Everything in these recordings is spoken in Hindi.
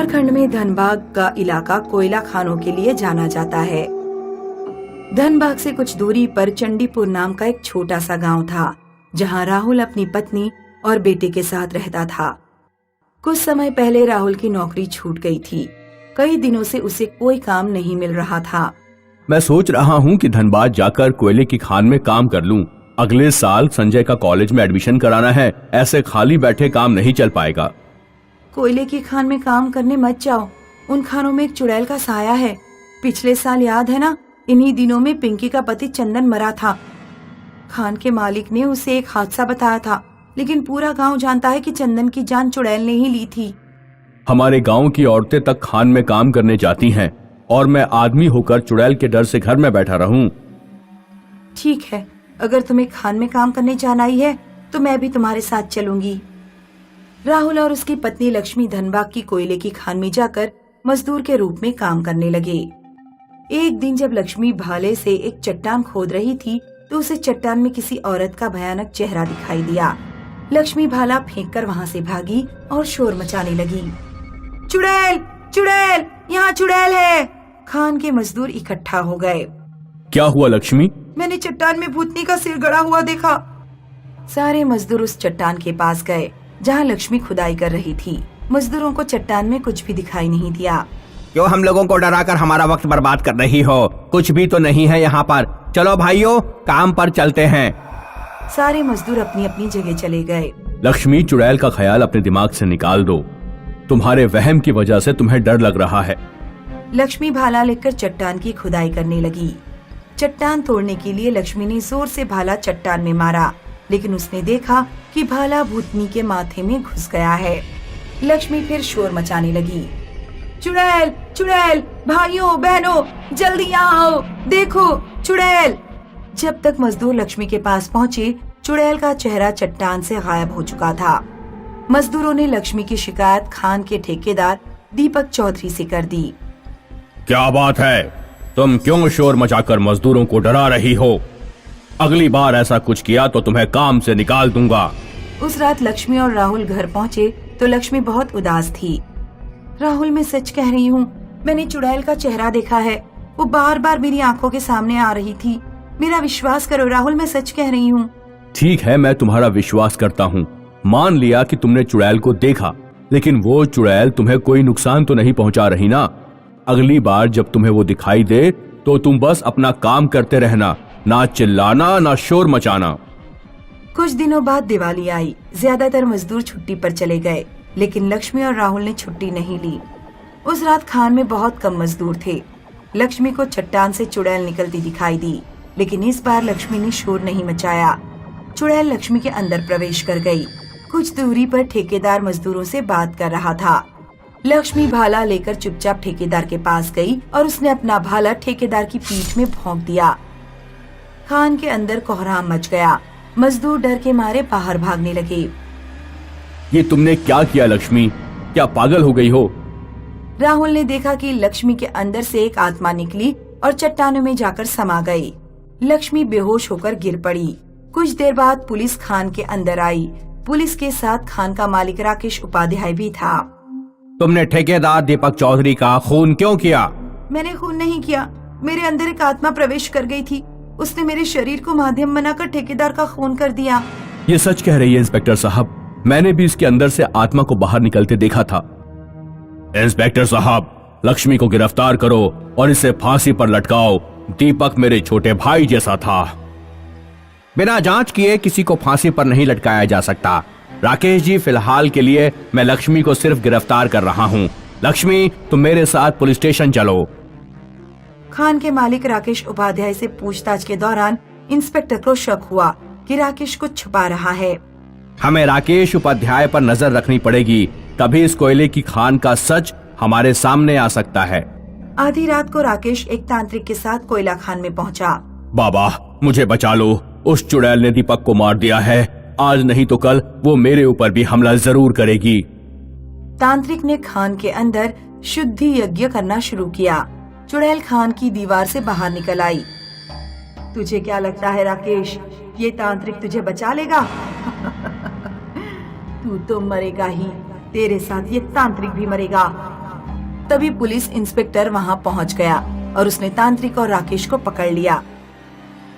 झारखंड में धनबाद का इलाका कोयला खानों के लिए जाना जाता है। धनबाद से कुछ दूरी पर चंडीपुर नाम का एक छोटा सा गांव था, जहां राहुल अपनी पत्नी और बेटे के साथ रहता था। कुछ समय पहले राहुल की नौकरी छूट गई थी। कई दिनों से उसे कोई काम नहीं मिल रहा था। मैं सोच रहा हूँ कि धनबाद जाकर कोयले की खान में काम कर लूँ। अगले साल संजय का कॉलेज में एडमिशन कराना है। ऐसे खाली बैठे काम नहीं चल पाएगा। कोयले की खान में काम करने मत जाओ। उन खानों में एक चुड़ैल का साया है। पिछले साल याद है ना, इन्हीं दिनों में पिंकी का पति चंदन मरा था। खान के मालिक ने उसे एक हादसा बताया था, लेकिन पूरा गांव जानता है कि चंदन की जान चुड़ैल ने ही ली थी। हमारे गांव की औरतें तक खान में काम करने जाती हैं और मैं आदमी होकर चुड़ैल के डर से घर में बैठा रहूं। ठीक है, अगर तुम्हें खान में काम करने जाना ही है तो मैं भी तुम्हारे साथ चलूंगी। राहुल और उसकी पत्नी लक्ष्मी धनबाद की कोयले की खान में जाकर मजदूर के रूप में काम करने लगे। एक दिन जब लक्ष्मी भाले से एक चट्टान खोद रही थी तो उसे चट्टान में किसी औरत का भयानक चेहरा दिखाई दिया। लक्ष्मी भाला फेंककर वहाँ से भागी और शोर मचाने लगी। चुड़ैल, चुड़ैल, यहाँ चुड़ैल है। खान के मजदूर इकट्ठा हो गए। क्या हुआ लक्ष्मी? मैंने चट्टान में भूतनी का सिर गड़ा हुआ देखा। सारे मजदूर उस चट्टान के पास गए जहाँ लक्ष्मी खुदाई कर रही थी। मजदूरों को चट्टान में कुछ भी दिखाई नहीं दिया। क्यों हम लोगों को डराकर हमारा वक्त बर्बाद कर रही हो? कुछ भी तो नहीं है यहाँ पर। चलो भाइयों, काम पर चलते हैं। सारे मजदूर अपनी अपनी जगह चले गए। लक्ष्मी, चुड़ैल का ख्याल अपने दिमाग से निकाल दो। तुम्हारे वहम की वजह से तुम्हें डर लग रहा है। लक्ष्मी भाला लेकर चट्टान की खुदाई करने लगी। चट्टान तोड़ने के लिए लक्ष्मी ने जोर से भाला चट्टान में मारा, लेकिन उसने देखा कि भाला भूतनी के माथे में घुस गया है। लक्ष्मी फिर शोर मचाने लगी। चुड़ैल, चुड़ैल, भाइयों बहनों, जल्दी यहाँ आओ, देखो चुड़ैल। जब तक मजदूर लक्ष्मी के पास पहुँचे, चुड़ैल का चेहरा चट्टान से गायब हो चुका था। मजदूरों ने लक्ष्मी की शिकायत खान के ठेकेदार दीपक चौधरी से कर दी। क्या बात है? तुम क्यों शोर मचाकर मजदूरों को डरा रही हो? अगली बार ऐसा कुछ किया तो तुम्हें काम से निकाल दूंगा। उस रात लक्ष्मी और राहुल घर पहुँचे तो लक्ष्मी बहुत उदास थी। राहुल, मैं सच कह रही हूँ, मैंने चुड़ैल का चेहरा देखा है। वो बार बार मेरी आंखों के सामने आ रही थी। मेरा विश्वास करो राहुल, मैं सच कह रही हूँ। ठीक है, मैं तुम्हारा विश्वास करता हूँ। मान लिया कि तुमने चुड़ैल को देखा, लेकिन वो चुड़ैल तुम्हें कोई नुकसान तो नहीं पहुंचा रही ना। अगली बार जब तुम्हें वो दिखाई दे तो तुम बस अपना काम करते रहना, ना चिल्लाना ना शोर मचाना। कुछ दिनों बाद दिवाली आई। ज्यादातर मजदूर छुट्टी पर चले गए, लेकिन लक्ष्मी और राहुल ने छुट्टी नहीं ली। उस रात खान में बहुत कम मजदूर थे। लक्ष्मी को चट्टान से चुड़ैल निकलती दिखाई दी, लेकिन इस बार लक्ष्मी ने शोर नहीं मचाया। चुड़ैल लक्ष्मी के अंदर प्रवेश कर गई। कुछ दूरी पर ठेकेदार मजदूरों से बात कर रहा था। लक्ष्मी भाला लेकर चुपचाप ठेकेदार के पास गई और उसने अपना भाला ठेकेदार की पीठ में भोंक दिया। खान के अंदर कोहराम मच गया। मजदूर डर के मारे बाहर भागने लगे। ये तुमने क्या किया लक्ष्मी? क्या पागल हो गई हो? राहुल ने देखा कि लक्ष्मी के अंदर से एक आत्मा निकली और चट्टानों में जाकर समा गई। लक्ष्मी बेहोश होकर गिर पड़ी। कुछ देर बाद पुलिस खान के अंदर आई। पुलिस के साथ खान का मालिक राकेश उपाध्याय भी था। तुमने ठेकेदार दीपक चौधरी का खून क्यों किया? मैंने खून नहीं किया। मेरे अंदर एक आत्मा प्रवेश कर गई थी। उसने मेरे शरीर को माध्यम बनाकर ठेकेदार का खून कर दिया। ये सच कह रही है इंस्पेक्टर साहब। मैंने भी इसके अंदर से आत्मा को बाहर निकलते देखा था। इंस्पेक्टर साहब, लक्ष्मी को गिरफ्तार करो और इसे फांसी पर लटकाओ। दीपक मेरे छोटे भाई जैसा था। बिना जांच किए किसी को फांसी पर नहीं लटकाया जा सकता। राकेश जी, फिलहाल के लिए मैं लक्ष्मी को सिर्फ गिरफ्तार कर रहा हूँ। लक्ष्मी, तुम मेरे साथ पुलिस स्टेशन चलो। खान के मालिक राकेश उपाध्याय से पूछताछ के दौरान इंस्पेक्टर को शक हुआ कि राकेश कुछ छुपा रहा है। हमें राकेश उपाध्याय पर नजर रखनी पड़ेगी, तभी इस कोयले की खान का सच हमारे सामने आ सकता है। आधी रात को राकेश एक तांत्रिक के साथ कोयला खान में पहुंचा। बाबा, मुझे बचा लो। उस चुड़ैल ने दीपक को मार दिया है। आज नहीं तो कल वो मेरे ऊपर भी हमला जरूर करेगी। तांत्रिक ने खान के अंदर शुद्धि यज्ञ करना शुरू किया। चुड़ैल खान की दीवार से बाहर निकल आई। तुझे क्या लगता है राकेश, ये तांत्रिक तुझे बचा लेगा? तू तो मरेगा ही, तेरे साथ ये तांत्रिक भी मरेगा। तभी पुलिस इंस्पेक्टर वहाँ पहुँच गया और उसने तांत्रिक और राकेश को पकड़ लिया।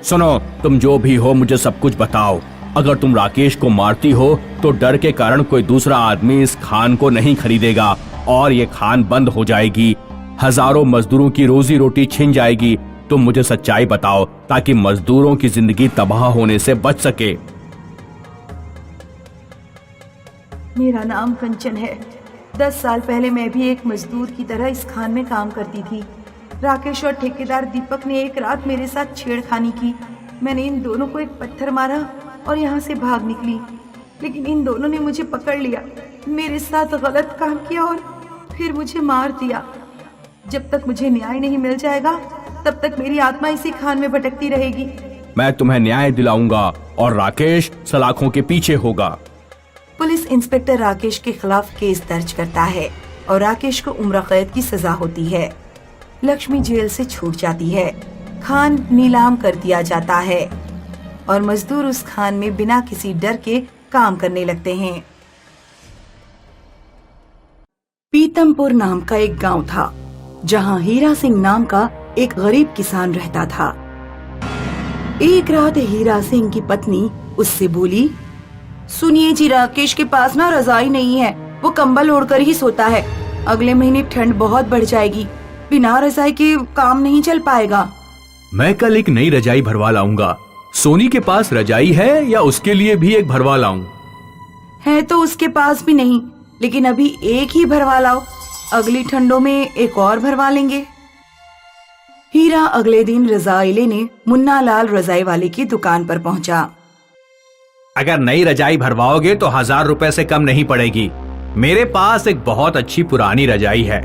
सुनो, तुम जो भी हो मुझे सब कुछ बताओ। अगर तुम राकेश को मारती हो तो डर के कारण कोई दूसरा आदमी इस खान को नहीं खरीदेगा और ये खान बंद हो जाएगी। हजारों मजदूरों की रोजी रोटी छिन जाएगी। तुम मुझे सच्चाई बताओ ताकि मजदूरों की जिंदगी तबाह होने से बच सके। मेरा नाम कंचन है। 10 साल पहले मैं भी एक मजदूर की तरह इस खान में काम करती थी। राकेश और ठेकेदार दीपक ने एक रात मेरे साथ छेड़खानी की। मैंने इन दोनों को एक पत्थर मारा और यहाँ से भाग निकली, लेकिन इन दोनों ने मुझे पकड़ लिया, मेरे साथ गलत काम किया और फिर मुझे मार दिया। जब तक मुझे न्याय नहीं मिल जाएगा तब तक मेरी आत्मा इसी खान में भटकती रहेगी। मैं तुम्हें न्याय दिलाऊंगा और राकेश सलाखों के पीछे होगा। पुलिस इंस्पेक्टर राकेश के खिलाफ केस दर्ज करता है और राकेश को उम्र कैद की सजा होती है। लक्ष्मी जेल से छूट जाती है। खान नीलाम कर दिया जाता है और मजदूर उस खान में बिना किसी डर के काम करने लगते हैं। पीतमपुर नाम का एक गांव था जहां हीरा सिंह नाम का एक गरीब किसान रहता था। एक रात हीरा सिंह की पत्नी उससे बोली, सुनिए जी, राकेश के पास ना रजाई नहीं है, वो कंबल ओढ़कर ही सोता है। अगले महीने ठंड बहुत बढ़ जाएगी, बिना रजाई के काम नहीं चल पाएगा। मैं कल एक नई रजाई भरवा लाऊंगा। सोनी के पास रजाई है या उसके लिए भी एक भरवा लाऊं? है तो उसके पास भी नहीं, लेकिन अभी एक ही भरवा लाओ, अगली ठंडों में एक और भरवा लेंगे। हीरा अगले दिन रजाई लेने मुन्ना लाल रजाई वाले की दुकान पर पहुंचा। अगर नई रजाई भरवाओगे तो 1000 रुपए से कम नहीं पड़ेगी। मेरे पास एक बहुत अच्छी पुरानी रजाई है,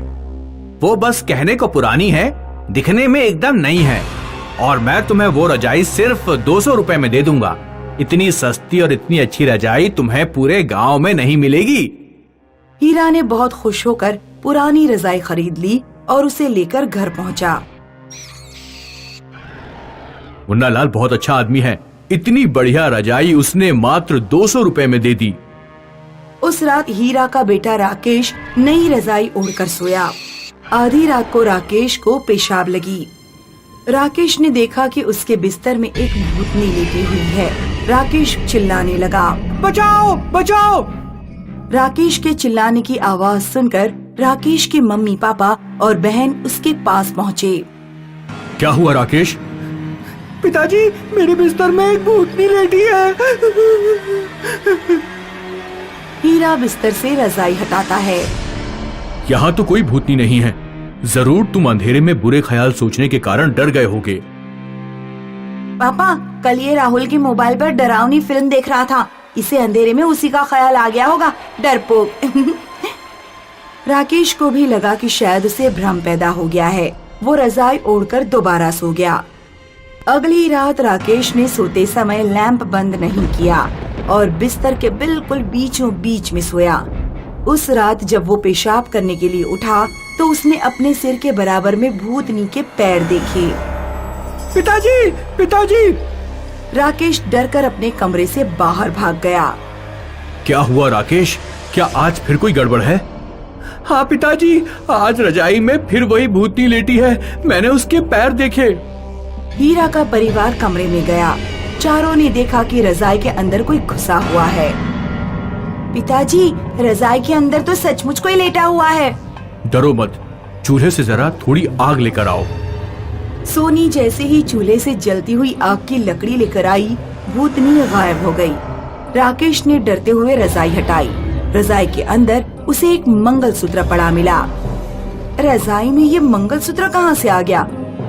वो बस कहने को पुरानी है, दिखने में एकदम नई है, और मैं तुम्हें वो रजाई सिर्फ 200 रुपए में दे दूंगा। इतनी सस्ती और इतनी अच्छी रजाई तुम्हें पूरे गांव में नहीं मिलेगी। हीरा ने बहुत खुश होकर पुरानी रजाई खरीद ली और उसे लेकर घर पहुंचा। मुन्ना लाल बहुत अच्छा आदमी है, इतनी बढ़िया रजाई उसने मात्र 200 रुपए में दे दी। उस रात हीरा का बेटा राकेश नई रजाई ओढ़कर सोया। आधी रात को राकेश को पेशाब लगी। राकेश ने देखा कि उसके बिस्तर में एक भूतनी लेटी हुई है। राकेश चिल्लाने लगा, बचाओ बचाओ। राकेश के चिल्लाने की आवाज सुनकर राकेश के मम्मी पापा और बहन उसके पास पहुँचे। क्या हुआ राकेश? पिताजी, मेरे बिस्तर में एक भूतनी लेटी है। हीरा बिस्तर से रजाई हटाता है। यहाँ तो कोई भूतनी नहीं है, जरूर तुम अंधेरे में बुरे ख्याल सोचने के कारण डर गए होगे। पापा, कल ये राहुल के मोबाइल पर डरावनी फिल्म देख रहा था, इसे अंधेरे में उसी का ख्याल आ गया होगा, डरपोक। राकेश को भी लगा कि शायद उसे भ्रम पैदा हो गया है। वो रजाई ओढ़कर दोबारा सो गया। अगली रात राकेश ने सोते समय लैंप बंद नहीं किया और बिस्तर के बिल्कुल बीचों बीच में सोया। उस रात जब वो पेशाब करने के लिए उठा तो उसने अपने सिर के बराबर में भूतनी के पैर देखे। पिताजी, पिताजी। राकेश डर कर अपने कमरे से बाहर भाग गया। क्या हुआ राकेश? क्या आज फिर कोई गड़बड़ है? हाँ पिताजी, आज रजाई में फिर वही भूतनी लेटी है, मैंने उसके पैर देखे। हीरा का परिवार कमरे में गया। चारों ने देखा कि रजाई के अंदर कोई घुसा हुआ है। पिताजी, रजाई के अंदर तो सचमुच कोई लेटा हुआ है। डरो मत, चूल्हे से जरा थोड़ी आग लेकर आओ। सोनी जैसे ही चूल्हे से जलती हुई आग की लकड़ी लेकर आई, भूतनी गायब हो गई। राकेश ने डरते हुए रजाई हटाई। रजाई के अंदर उसे एक मंगलसूत्र पड़ा मिला। रजाई में ये मंगलसूत्र कहाँ से आ गया?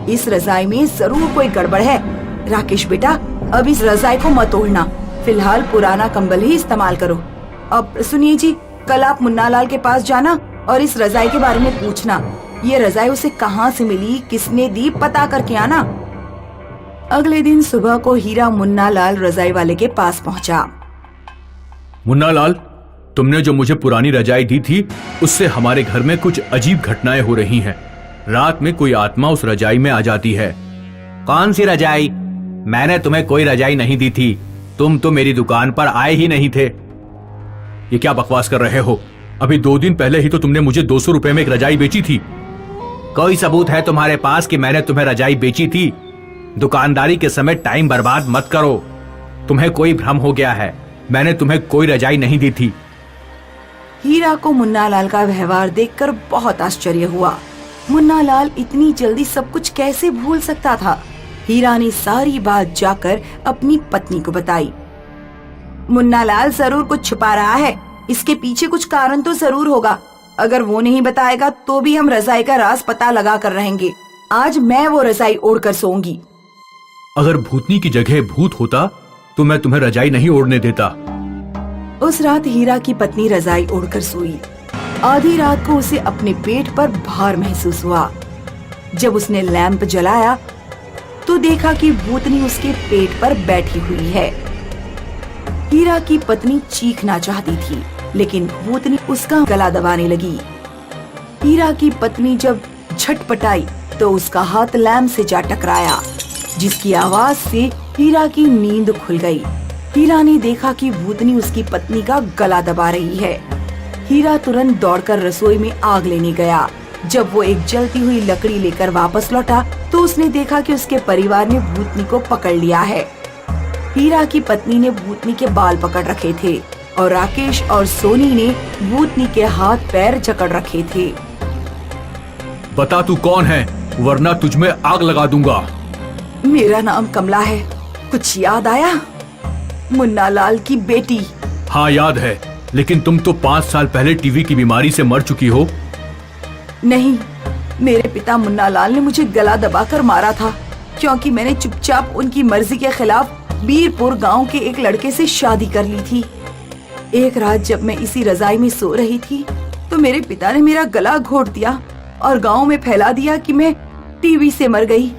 इस रजाई में जरूर कोई गड़बड़ है। राकेश बेटा, अब इस रजाई को मत ओढ़ना, फिलहाल पुराना कंबल ही इस्तेमाल करो। अब सुनिए जी, कल आप मुन्ना लाल के पास जाना और इस रजाई के बारे में पूछना। ये रजाई उसे कहाँ से मिली, किसने दी, पता करके आना। अगले दिन सुबह को हीरा मुन्ना लाल रजाई वाले के पास पहुँचा। मुन्ना लाल, तुमने जो मुझे पुरानी रजाई दी थी उससे हमारे घर में कुछ अजीब घटनाएं हो रही हैं। रात में कोई आत्मा उस रजाई में आ जाती है। कौन सी रजाई? मैंने तुम्हें कोई रजाई नहीं दी थी, तुम तो मेरी दुकान पर आए ही नहीं थे। ये क्या बकवास कर रहे हो? अभी 2 दिन पहले ही तो तुमने मुझे 200 रुपए में एक रजाई बेची थी। कोई सबूत है तुम्हारे पास कि मैंने तुम्हें रजाई बेची थी? दुकानदारी के समय टाइम बर्बाद मत करो। तुम्हें कोई भ्रम हो गया है, मैंने तुम्हें कोई रजाई नहीं दी थी। हीरा को मुन्नालाल का व्यवहार देखकर बहुत आश्चर्य हुआ। मुन्नालाल इतनी जल्दी सब कुछ कैसे भूल सकता था? हीरा ने सारी बात जाकर अपनी पत्नी को बताई। मुन्नालाल जरूर कुछ छुपा रहा है, इसके पीछे कुछ कारण तो जरूर होगा। अगर वो नहीं बताएगा तो भी हम रजाई का राज पता लगा कर रहेंगे। आज मैं वो रजाई ओढ़कर सोऊंगी। अगर भूतनी की जगह भूत होता तो मैं तुम्हें रजाई नहीं ओढ़ने देता। उस रात हीरा की पत्नी रजाई ओढ़कर सोई। आधी रात को उसे अपने पेट पर भार महसूस हुआ। जब उसने लैंप जलाया तो देखा कि भूतनी उसके पेट पर बैठी हुई है। हीरा की पत्नी चीखना चाहती थी, लेकिन भूतनी उसका गला दबाने लगी। हीरा की पत्नी जब झटपटाई तो उसका हाथ लैंप से जा टकराया, जिसकी आवाज से हीरा की नींद खुल गई। हीरा ने देखा कि भूतनी उसकी पत्नी का गला दबा रही है। हीरा तुरंत दौड़कर रसोई में आग लेने गया। जब वो एक जलती हुई लकड़ी लेकर वापस लौटा तो उसने देखा कि उसके परिवार ने भूतनी को पकड़ लिया है। हीरा की पत्नी ने भूतनी के बाल पकड़ रखे थे और राकेश और सोनी ने भूतनी के हाथ पैर जकड़ रखे थे। बता तू कौन है, वरना तुझमें आग लगा दूंगा। मेरा नाम कमला है। कुछ याद आया? मुन्नालाल की बेटी। हाँ याद है, लेकिन तुम तो 5 साल पहले टीवी की बीमारी से मर चुकी हो। नहीं, मेरे पिता मुन्नालाल ने मुझे गला दबाकर मारा था, क्योंकि मैंने चुपचाप उनकी मर्जी के खिलाफ बीरपुर गांव के एक लड़के से शादी कर ली थी। एक रात जब मैं इसी रजाई में सो रही थी तो मेरे पिता ने मेरा गला घोट दिया और गांव में फैला दिया कि मैं टीबी से मर गई,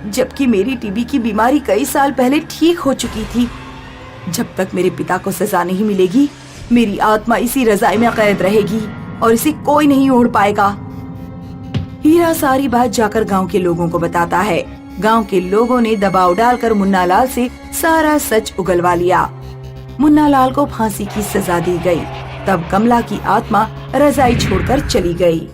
जबकि मेरी टीबी की बीमारी कई साल पहले ठीक हो चुकी थी। जब तक मेरे पिता को सजा नहीं मिलेगी, मेरी आत्मा इसी रजाई में कैद रहेगी और इसे कोई नहीं ओढ़ पाएगा। हीरा सारी बात जाकर गांव के लोगों को बताता है। गांव के लोगों ने दबाव डालकर मुन्नालाल से सारा सच उगलवा लिया। मुन्नालाल को फांसी की सजा दी गई। तब कमला की आत्मा रजाई छोड़कर चली गई।